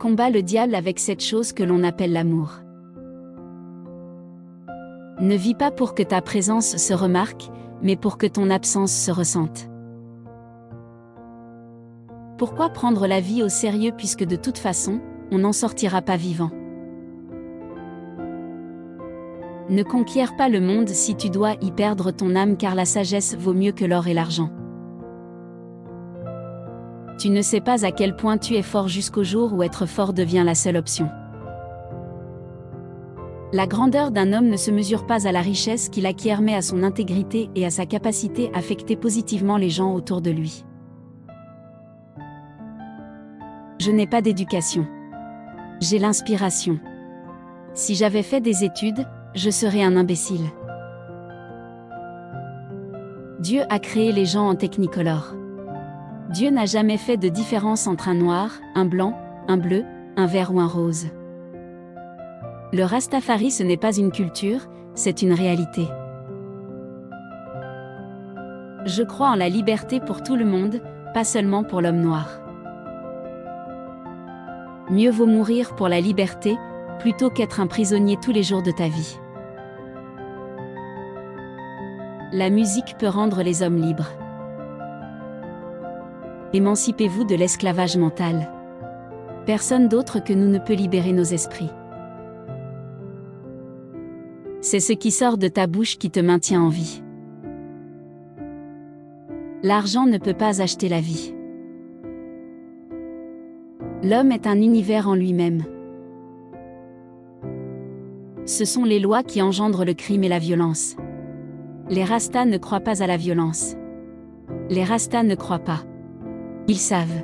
Combat le diable avec cette chose que l'on appelle l'amour. Ne vis pas pour que ta présence se remarque, mais pour que ton absence se ressente. Pourquoi prendre la vie au sérieux puisque de toute façon, on n'en sortira pas vivant? Ne conquiers pas le monde si tu dois y perdre ton âme car la sagesse vaut mieux que l'or et l'argent. Tu ne sais pas à quel point tu es fort jusqu'au jour où être fort devient la seule option. La grandeur d'un homme ne se mesure pas à la richesse qu'il acquiert mais à son intégrité et à sa capacité à affecter positivement les gens autour de lui. Je n'ai pas d'éducation. J'ai l'inspiration. Si j'avais fait des études, je serais un imbécile. Dieu a créé les gens en technicolor. Dieu n'a jamais fait de différence entre un noir, un blanc, un bleu, un vert ou un rose. Le Rastafari ce n'est pas une culture, c'est une réalité. Je crois en la liberté pour tout le monde, pas seulement pour l'homme noir. Mieux vaut mourir pour la liberté, plutôt qu'être un prisonnier tous les jours de ta vie. La musique peut rendre les hommes libres. Émancipez-vous de l'esclavage mental. Personne d'autre que nous ne peut libérer nos esprits. C'est ce qui sort de ta bouche qui te maintient en vie. L'argent ne peut pas acheter la vie. L'homme est un univers en lui-même. Ce sont les lois qui engendrent le crime et la violence. Les Rastas ne croient pas à la violence. Les Rastas ne croient pas. Ils savent.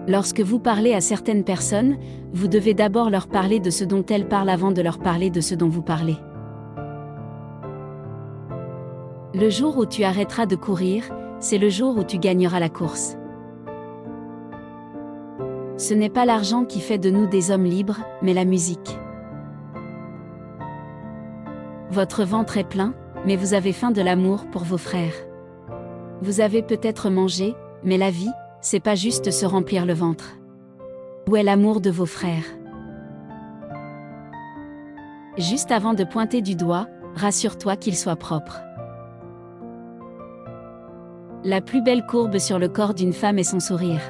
Lorsque vous parlez à certaines personnes, vous devez d'abord leur parler de ce dont elles parlent avant de leur parler de ce dont vous parlez. Le jour où tu arrêteras de courir, c'est le jour où tu gagneras la course. Ce n'est pas l'argent qui fait de nous des hommes libres, mais la musique. Votre ventre est plein, mais vous avez faim de l'amour pour vos frères. Vous avez peut-être mangé, mais la vie, c'est pas juste se remplir le ventre. Où est l'amour de vos frères? Juste avant de pointer du doigt, rassure-toi qu'il soit propre. La plus belle courbe sur le corps d'une femme est son sourire.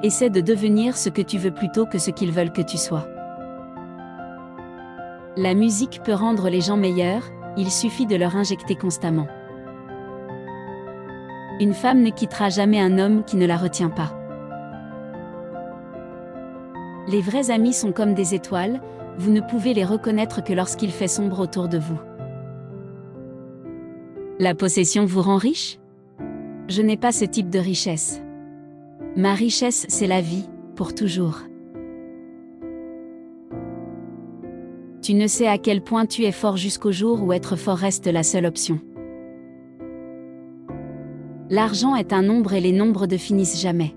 Essaie de devenir ce que tu veux plutôt que ce qu'ils veulent que tu sois. La musique peut rendre les gens meilleurs, il suffit de leur injecter constamment. Une femme ne quittera jamais un homme qui ne la retient pas. Les vrais amis sont comme des étoiles, vous ne pouvez les reconnaître que lorsqu'il fait sombre autour de vous. La possession vous rend riche? Je n'ai pas ce type de richesse. Ma richesse, c'est la vie, pour toujours. Tu ne sais à quel point tu es fort jusqu'au jour où être fort reste la seule option. L'argent est un nombre et les nombres ne finissent jamais.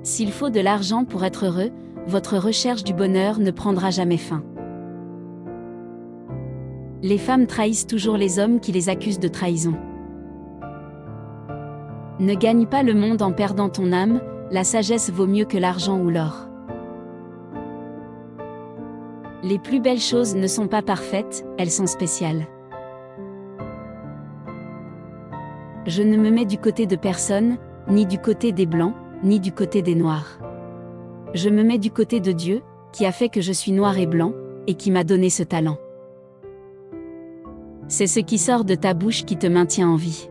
S'il faut de l'argent pour être heureux, votre recherche du bonheur ne prendra jamais fin. Les femmes trahissent toujours les hommes qui les accusent de trahison. Ne gagne pas le monde en perdant ton âme, la sagesse vaut mieux que l'argent ou l'or. Les plus belles choses ne sont pas parfaites, elles sont spéciales. Je ne me mets du côté de personne, ni du côté des blancs, ni du côté des noirs. Je me mets du côté de Dieu, qui a fait que je suis noir et blanc, et qui m'a donné ce talent. C'est ce qui sort de ta bouche qui te maintient en vie.